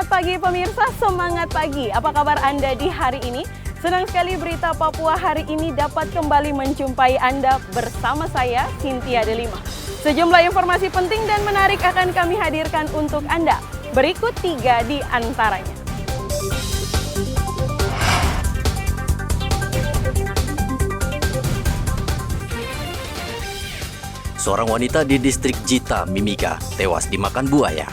Selamat pagi pemirsa, semangat pagi. Apa kabar Anda di hari ini? Senang sekali berita Papua hari ini dapat kembali menjumpai Anda bersama saya, Cynthia Delima. Sejumlah informasi penting dan menarik akan kami hadirkan untuk Anda. Berikut 3 di antaranya. Seorang wanita di distrik Jita, Mimika, tewas dimakan buaya.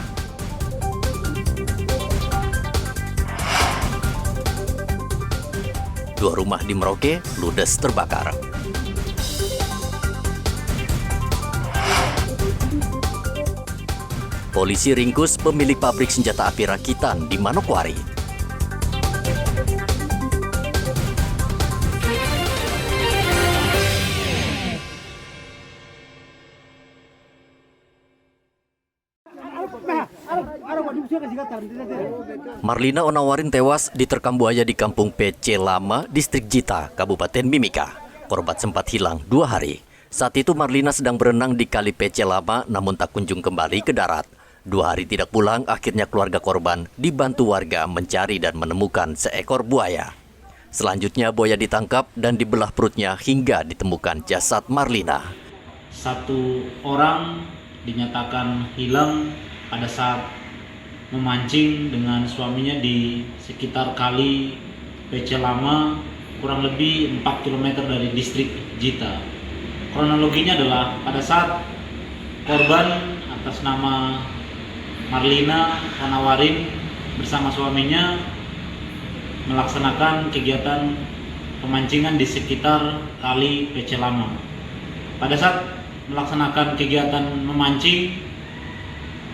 Dua rumah di Merauke ludes terbakar. Polisi ringkus pemilik pabrik senjata api rakitan di Manokwari. Marlina Onawarin tewas diterkam buaya di kampung PC Lama, distrik Jita, Kabupaten Mimika. Korban sempat hilang 2 hari. Saat itu Marlina sedang berenang di kali PC Lama namun tak kunjung kembali ke darat. 2 hari tidak pulang, akhirnya keluarga korban dibantu warga mencari dan menemukan seekor buaya. Selanjutnya buaya ditangkap dan dibelah perutnya hingga ditemukan jasad Marlina. 1 orang dinyatakan hilang pada saat memancing dengan suaminya di sekitar kali PC Lama, kurang lebih 4 km dari distrik Jita. Kronologinya adalah pada saat korban atas nama Marlina Onawarin bersama suaminya melaksanakan kegiatan pemancingan di sekitar kali PC Lama. Pada saat melaksanakan kegiatan memancing,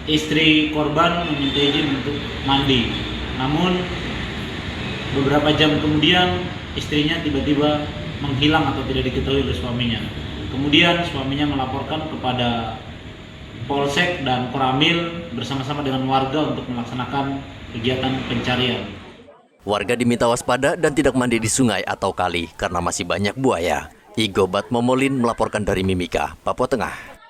istri korban meminta izin untuk mandi. Namun beberapa jam kemudian istrinya tiba-tiba menghilang atau tidak diketahui oleh suaminya. Kemudian suaminya melaporkan kepada Polsek dan Koramil bersama-sama dengan warga untuk melaksanakan kegiatan pencarian. Warga diminta waspada dan tidak mandi di sungai atau kali karena masih banyak buaya. Igo Batmomolin melaporkan dari Mimika, Papua Tengah.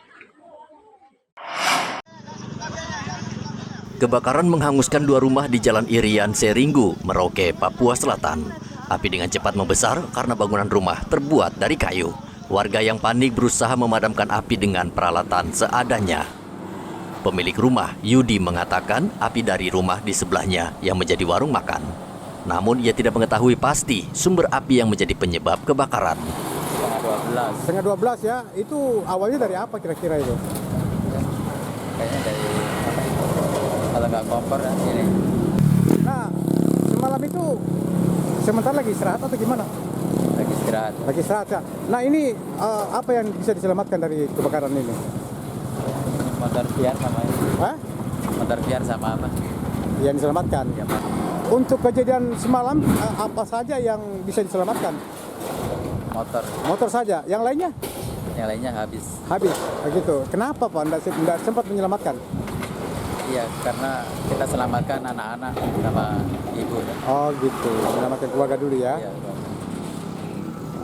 Kebakaran menghanguskan 2 rumah di Jalan Irian Seringgu, Merauke, Papua Selatan. Api dengan cepat membesar karena bangunan rumah terbuat dari kayu. Warga yang panik berusaha memadamkan api dengan peralatan seadanya. Pemilik rumah, Yudi, mengatakan api dari rumah di sebelahnya yang menjadi warung makan. Namun ia tidak mengetahui pasti sumber api yang menjadi penyebab kebakaran. Setengah 12 ya, itu awalnya dari apa kira-kira itu? Kayaknya dari kalau nggak kompor ya ini. Nah, semalam itu sebentar lagi istirahat atau gimana? Lagi istirahat. Lagi istirahat ya. Nah ini apa yang bisa diselamatkan dari kebakaran ini? Motor VR sama ini. Hah? Motor VR sama apa? Yang diselamatkan? Ya, Pak. Untuk kejadian semalam, apa saja yang bisa diselamatkan? Motor. Motor saja, yang lainnya? Yang lainnya habis. Habis, begitu. Kenapa Pak Anda sempat menyelamatkan? Iya, karena kita selamatkan anak-anak sama ibu. Oh gitu, menyelamatkan keluarga dulu ya? Iya, Pak.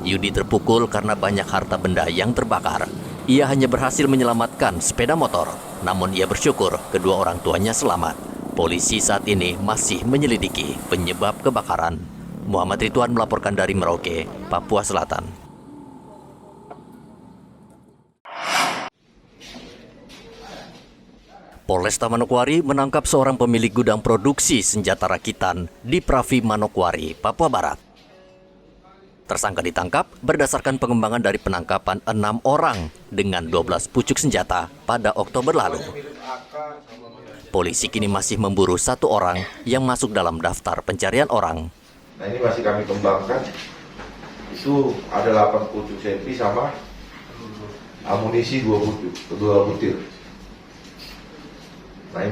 Yudi terpukul karena banyak harta benda yang terbakar. Ia hanya berhasil menyelamatkan sepeda motor. Namun ia bersyukur kedua orang tuanya selamat. Polisi saat ini masih menyelidiki penyebab kebakaran. Muhammad Ridwan melaporkan dari Merauke, Papua Selatan. Polresta Manokwari menangkap seorang pemilik gudang produksi senjata rakitan di Pravi, Manokwari, Papua Barat. Tersangka ditangkap berdasarkan pengembangan dari penangkapan 6 orang dengan 12 pucuk senjata pada Oktober lalu. Polisi kini masih memburu 1 orang yang masuk dalam daftar pencarian orang. Nah ini masih kami kembangkan. Itu ada 8 pucuk senpi sama amunisi 2 butir. Nah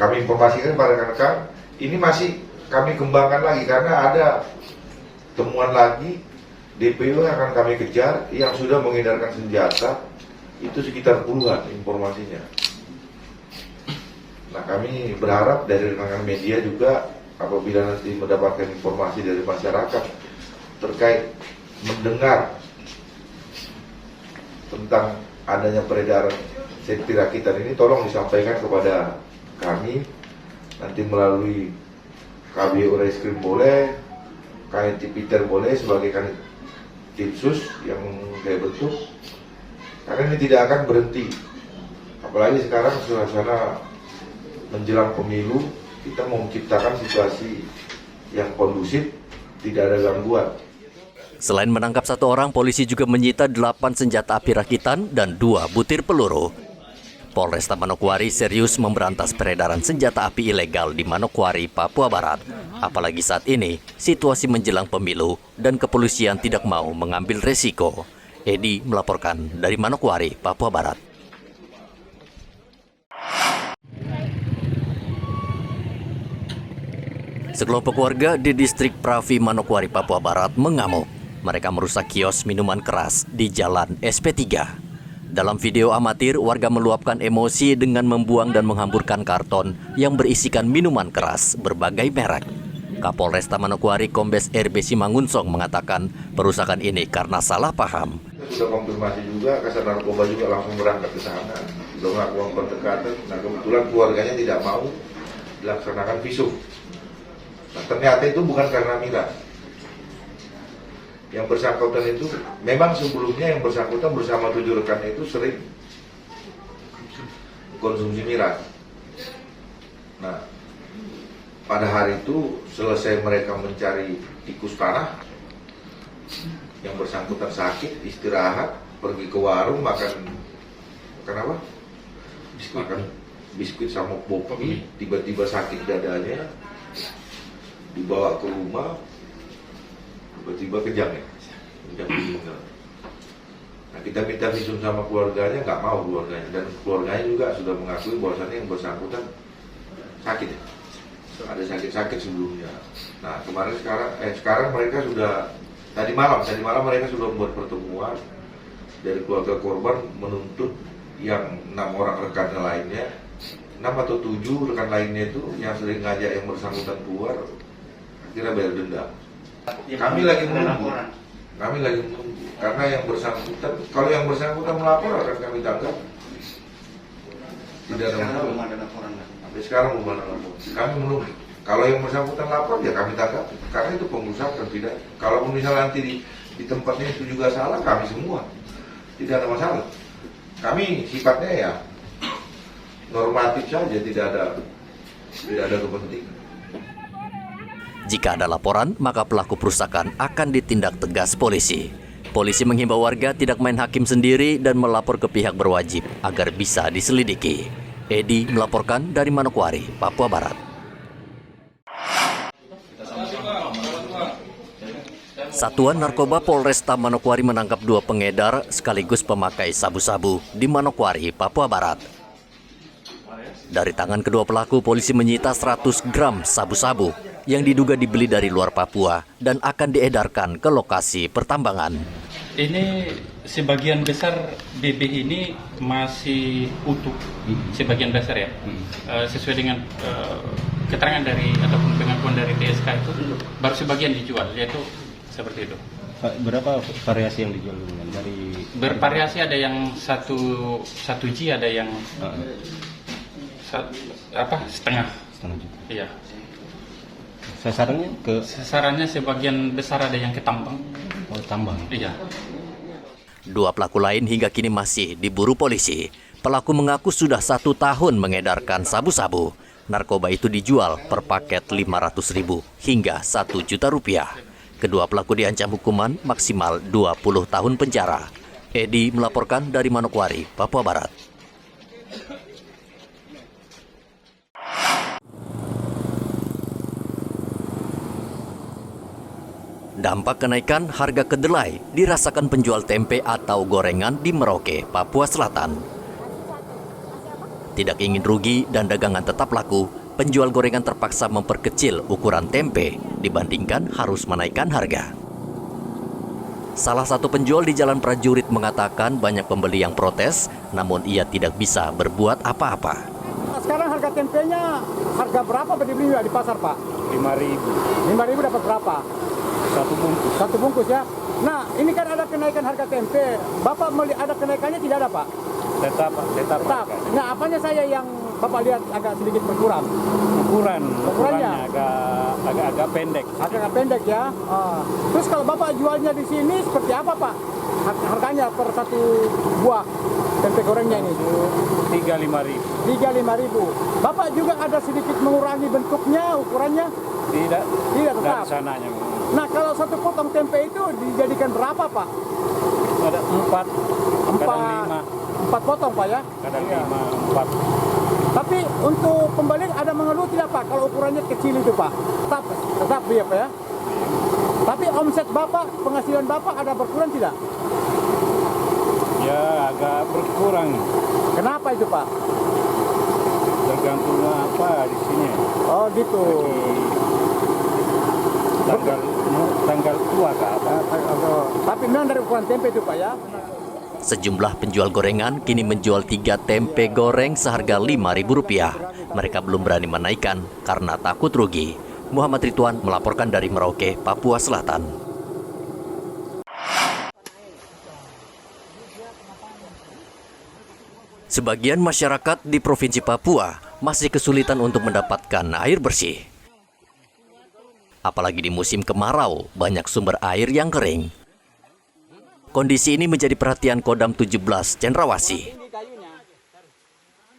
kami informasikan pada rekan-rekan, ini masih kami kembangkan lagi karena ada temuan lagi DPO yang akan kami kejar yang sudah mengedarkan senjata, itu sekitar puluhan informasinya. Nah kami berharap dari rekan-rekan media juga apabila nanti mendapatkan informasi dari masyarakat terkait mendengar tentang adanya peredaran senpi rakitan ini, tolong disampaikan kepada kami nanti melalui KBO Reskrim boleh, Kanit Tipiter boleh sebagai Kanit Tipsus yang saya bentuk, karena ini tidak akan berhenti. Apalagi sekarang suasana menjelang pemilu, kita mau menciptakan situasi yang kondusif, tidak ada gangguan. Selain menangkap 1 orang, polisi juga menyita 8 senjata api rakitan dan 2 butir peluru. Polresta Manokwari serius memberantas peredaran senjata api ilegal di Manokwari, Papua Barat. Apalagi saat ini, situasi menjelang pemilu dan kepolisian tidak mau mengambil resiko. Edi melaporkan dari Manokwari, Papua Barat. Sekelompok warga di distrik Pravi, Manokwari, Papua Barat mengamuk. Mereka merusak kios minuman keras di Jalan SP3. Dalam video amatir, warga meluapkan emosi dengan membuang dan menghamburkan karton yang berisikan minuman keras berbagai merek. Kapolresta Manokwari Kombes RB Simangunsong mengatakan perusakan ini karena salah paham. Kita sudah konfirmasi juga, Kasar Narkoba juga langsung berangkat ke sana, sudah melakukan pendekatan. Nah kebetulan keluarganya tidak mau dilaksanakan visum. Nah, ternyata itu bukan karena miras. Yang bersangkutan itu memang sebelumnya yang bersangkutan bersama 7 rekannya itu sering konsumsi miras. Nah, pada hari itu selesai mereka mencari tikus tanah, yang bersangkutan sakit, istirahat, pergi ke warung makan apa? Makan biskuit sama kopi, tiba-tiba sakit dadanya, dibawa ke rumah. Tiba-tiba kejang meninggal. Nah kita minta visum sama keluarganya, nggak mau keluarganya, dan keluarganya juga sudah mengakui bahwasannya yang bersangkutan sakit, ada sakit-sakit sebelumnya. Nah sekarang mereka sudah tadi malam mereka sudah membuat pertemuan dari keluarga korban menuntut yang 6 orang rekannya lainnya, 6 atau 7 rekan lainnya itu yang sering ngajak yang bersangkutan keluar, akhirnya bayar denda. Kami lagi menunggu, karena yang bersangkutan, kalau yang bersangkutan melapor akan kami tangkap. Tidak ada laporan. Sampai sekarang belum ada laporan. Kami menunggu. Kalau yang bersangkutan lapor ya kami tangkap, karena itu pengusaha tidak. Kalau misalnya nanti di tempatnya itu juga salah, kami semua tidak ada masalah. Kami sifatnya ya normatif saja, tidak ada kepentingan. Jika ada laporan, maka pelaku perusakan akan ditindak tegas polisi. Polisi menghimbau warga tidak main hakim sendiri dan melapor ke pihak berwajib agar bisa diselidiki. Edi melaporkan dari Manokwari, Papua Barat. Satuan Narkoba Polresta Manokwari menangkap 2 pengedar sekaligus pemakai sabu-sabu di Manokwari, Papua Barat. Dari tangan kedua pelaku, polisi menyita 100 gram sabu-sabu yang diduga dibeli dari luar Papua dan akan diedarkan ke lokasi pertambangan. Ini sebagian besar BB ini masih utuh, sebagian besar ya, sesuai dengan keterangan dari ataupun pengakuan dari TSK itu baru sebagian dijual, yaitu seperti itu. Berapa variasi yang dijual dari? Bervariasi, ada yang satu G, ada yang setengah juta. Iya. Sasarannya sebagian besar ada yang ke tambang. Oh, tambang. Iya. 2 pelaku lain hingga kini masih diburu polisi. Pelaku mengaku sudah 1 tahun mengedarkan sabu-sabu. Narkoba itu dijual per paket 500.000 hingga 1 juta rupiah. Kedua pelaku diancam hukuman maksimal 20 tahun penjara. Edi melaporkan dari Manokwari, Papua Barat. Dampak kenaikan harga kedelai dirasakan penjual tempe atau gorengan di Merauke, Papua Selatan. Tidak ingin rugi dan dagangan tetap laku, penjual gorengan terpaksa memperkecil ukuran tempe dibandingkan harus menaikkan harga. Salah satu penjual di Jalan Prajurit mengatakan banyak pembeli yang protes, namun ia tidak bisa berbuat apa-apa. Sekarang harga tempenya, harga berapa dibeli di pasar, Pak? 5.000. 5.000 dapat berapa? 1 bungkus. 1 bungkus ya. Nah, ini kan ada kenaikan harga tempe. Bapak ada kenaikannya tidak ada, Pak? Tetap. Nah, apanya saya yang Bapak lihat agak sedikit berkurang. Ukurannya agak pendek. Agak pendek ya. Terus kalau Bapak jualnya di sini seperti apa Pak? Harganya per satu buah tempe gorengnya ini? 35.000. 35.000. Bapak juga ada sedikit mengurangi bentuknya, ukurannya? Tidak Tetap. dari sananya. Nah kalau satu potong tempe itu dijadikan berapa Pak? Ada 4, kadang 5, 4 potong Pak ya? kadang Iya. 5, 4. Tapi untuk pembeli ada mengeluh tidak Pak kalau ukurannya kecil itu Pak? Tetap ya Pak ya? Tapi omset Bapak, penghasilan Bapak ada berkurang tidak? Ya agak berkurang. Kenapa itu Pak? Tergantung apa di sini. Oh gitu. Tanggal tua ke apa? Tapi memang dari ukuran tempe itu Pak ya? Sejumlah penjual gorengan kini menjual 3 tempe goreng seharga Rp5.000. Mereka belum berani menaikkan karena takut rugi. Muhammad Ridwan melaporkan dari Merauke, Papua Selatan. Sebagian masyarakat di Provinsi Papua masih kesulitan untuk mendapatkan air bersih. Apalagi di musim kemarau, banyak sumber air yang kering. Kondisi ini menjadi perhatian Kodam 17 Cendrawasih.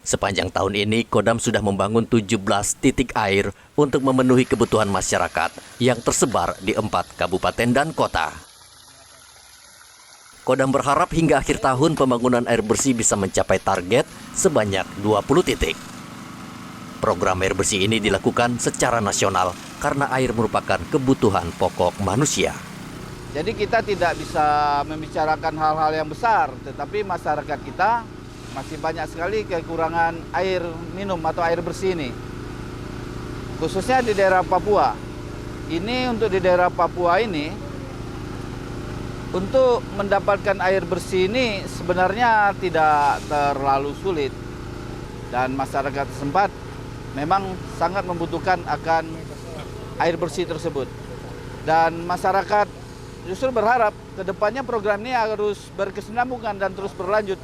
Sepanjang tahun ini, Kodam sudah membangun 17 titik air untuk memenuhi kebutuhan masyarakat yang tersebar di 4 kabupaten dan kota. Kodam berharap hingga akhir tahun pembangunan air bersih bisa mencapai target sebanyak 20 titik. Program air bersih ini dilakukan secara nasional karena air merupakan kebutuhan pokok manusia. Jadi kita tidak bisa membicarakan hal-hal yang besar, tetapi masyarakat kita masih banyak sekali kekurangan air minum atau air bersih ini. Khususnya di daerah Papua. Ini untuk di daerah Papua ini, untuk mendapatkan air bersih ini sebenarnya tidak terlalu sulit. Dan masyarakat setempat memang sangat membutuhkan akan air bersih tersebut. Dan masyarakat justru berharap ke depannya program ini harus berkesinambungan dan terus berlanjut.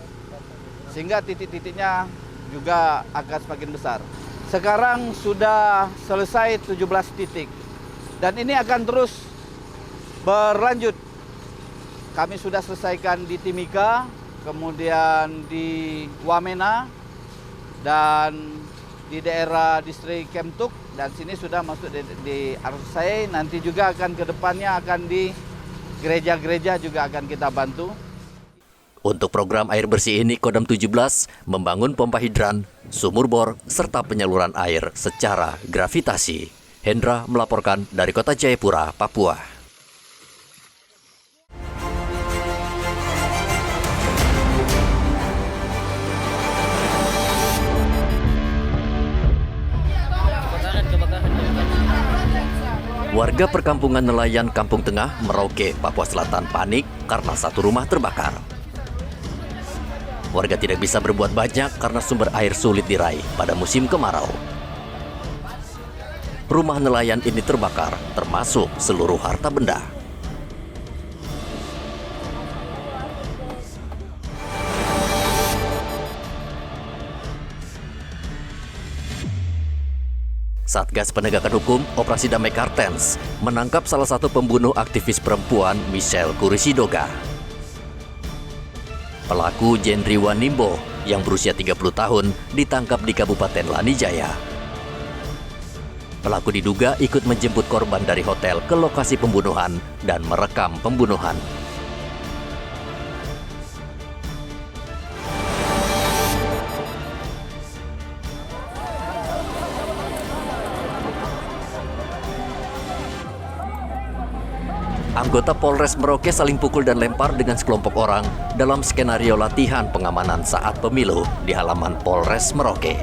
Sehingga titik-titiknya juga akan semakin besar. Sekarang sudah selesai 17 titik. Dan ini akan terus berlanjut. Kami sudah selesaikan di Timika, kemudian di Wamena, dan di daerah distrik Kemtuk. Dan sini sudah masuk di Arsai. Nanti juga akan ke depannya akan di gereja-gereja juga akan kita bantu. Untuk program air bersih ini, Kodam 17 membangun pompa hidran, sumur bor, serta penyaluran air secara gravitasi. Hendra melaporkan dari Kota Jayapura, Papua. Warga perkampungan nelayan Kampung Tengah, Merauke, Papua Selatan panik karena satu rumah terbakar. Warga tidak bisa berbuat banyak karena sumber air sulit diraih pada musim kemarau. Rumah nelayan ini terbakar, termasuk seluruh harta benda. Satgas Penegakan Hukum Operasi Damai Kartens menangkap salah satu pembunuh aktivis perempuan Michelle Kurisidoga. Pelaku Jendri Wanimbo yang berusia 30 tahun ditangkap di Kabupaten Lanijaya. Pelaku diduga ikut menjemput korban dari hotel ke lokasi pembunuhan dan merekam pembunuhan. Anggota Polres Merauke saling pukul dan lempar dengan sekelompok orang dalam skenario latihan pengamanan saat pemilu di halaman Polres Merauke.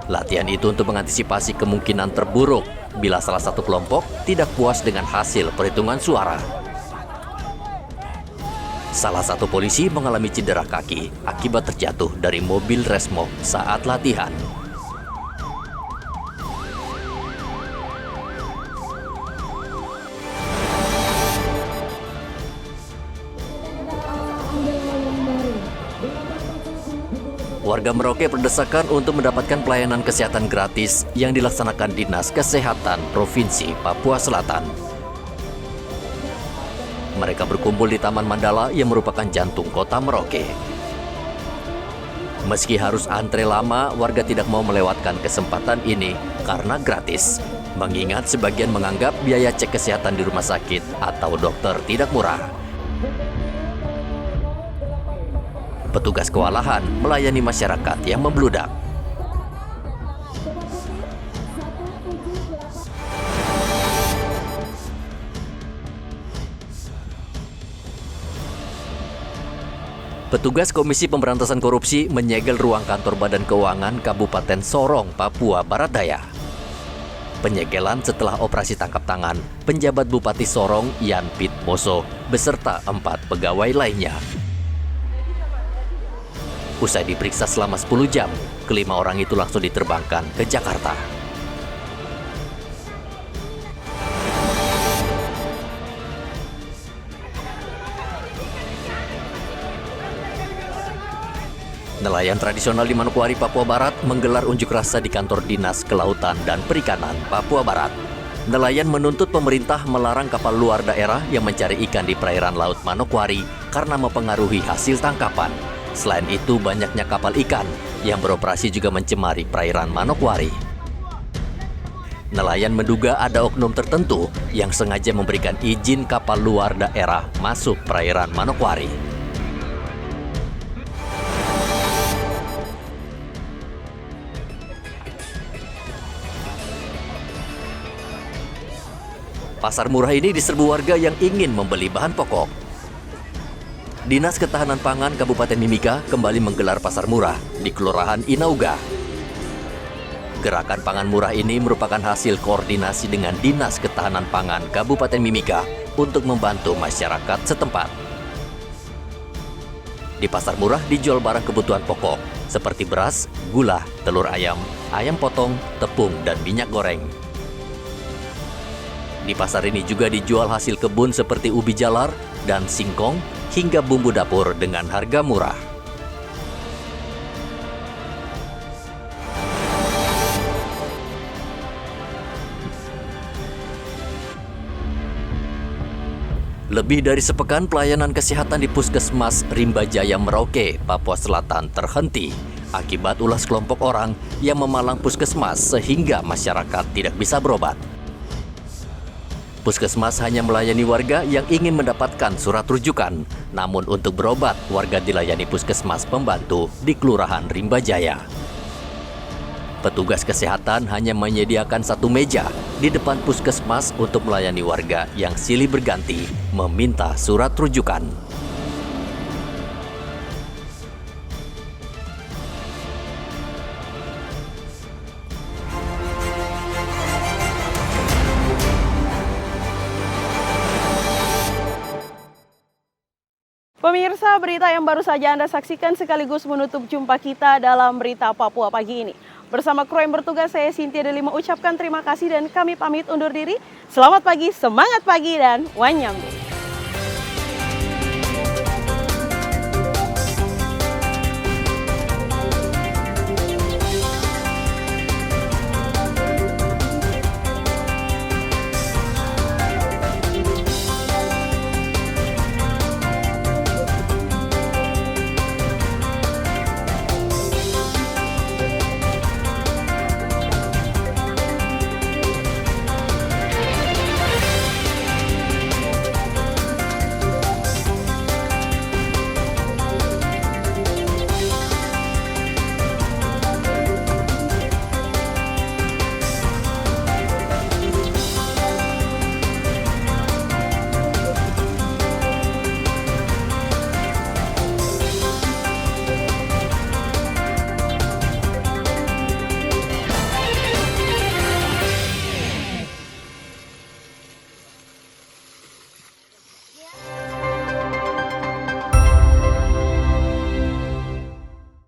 Latihan itu untuk mengantisipasi kemungkinan terburuk bila salah satu kelompok tidak puas dengan hasil perhitungan suara. Salah satu polisi mengalami cedera kaki akibat terjatuh dari mobil resmo saat latihan. Warga Merauke berdesakan untuk mendapatkan pelayanan kesehatan gratis yang dilaksanakan Dinas Kesehatan Provinsi Papua Selatan. Mereka berkumpul di Taman Mandala yang merupakan jantung kota Merauke. Meski harus antre lama, warga tidak mau melewatkan kesempatan ini karena gratis. Mengingat sebagian menganggap biaya cek kesehatan di rumah sakit atau dokter tidak murah. Petugas kewalahan melayani masyarakat yang membludak. Petugas Komisi Pemberantasan Korupsi menyegel ruang kantor Badan Keuangan Kabupaten Sorong, Papua Barat Daya. Penyegelan setelah operasi tangkap tangan penjabat Bupati Sorong Yan Pit Moso beserta 4 pegawai lainnya. Usai diperiksa selama 10 jam, kelima orang itu langsung diterbangkan ke Jakarta. Nelayan tradisional di Manokwari, Papua Barat menggelar unjuk rasa di kantor Dinas Kelautan dan Perikanan Papua Barat. Nelayan menuntut pemerintah melarang kapal luar daerah yang mencari ikan di perairan Laut Manokwari karena mempengaruhi hasil tangkapan. Selain itu, banyaknya kapal ikan yang beroperasi juga mencemari perairan Manokwari. Nelayan menduga ada oknum tertentu yang sengaja memberikan izin kapal luar daerah masuk perairan Manokwari. Pasar murah ini diserbu warga yang ingin membeli bahan pokok. Dinas Ketahanan Pangan Kabupaten Mimika kembali menggelar pasar murah di Kelurahan Inauga. Gerakan pangan murah ini merupakan hasil koordinasi dengan Dinas Ketahanan Pangan Kabupaten Mimika untuk membantu masyarakat setempat. Di pasar murah dijual barang kebutuhan pokok seperti beras, gula, telur ayam, ayam potong, tepung, dan minyak goreng. Di pasar ini juga dijual hasil kebun seperti ubi jalar dan singkong hingga bumbu dapur dengan harga murah. Lebih dari sepekan pelayanan kesehatan di Puskesmas Rimba Jaya Merauke, Papua Selatan terhenti akibat ulas kelompok orang yang memalang puskesmas sehingga masyarakat tidak bisa berobat. Puskesmas hanya melayani warga yang ingin mendapatkan surat rujukan. Namun untuk berobat, warga dilayani puskesmas pembantu di Kelurahan Rimba Jaya. Petugas kesehatan hanya menyediakan 1 meja di depan puskesmas untuk melayani warga yang silih berganti meminta surat rujukan. Pemirsa, berita yang baru saja Anda saksikan sekaligus menutup jumpa kita dalam Berita Papua pagi ini. Bersama kru yang bertugas, saya Cynthia Delima ucapkan terima kasih dan kami pamit undur diri. Selamat pagi, semangat pagi, dan wanyambe.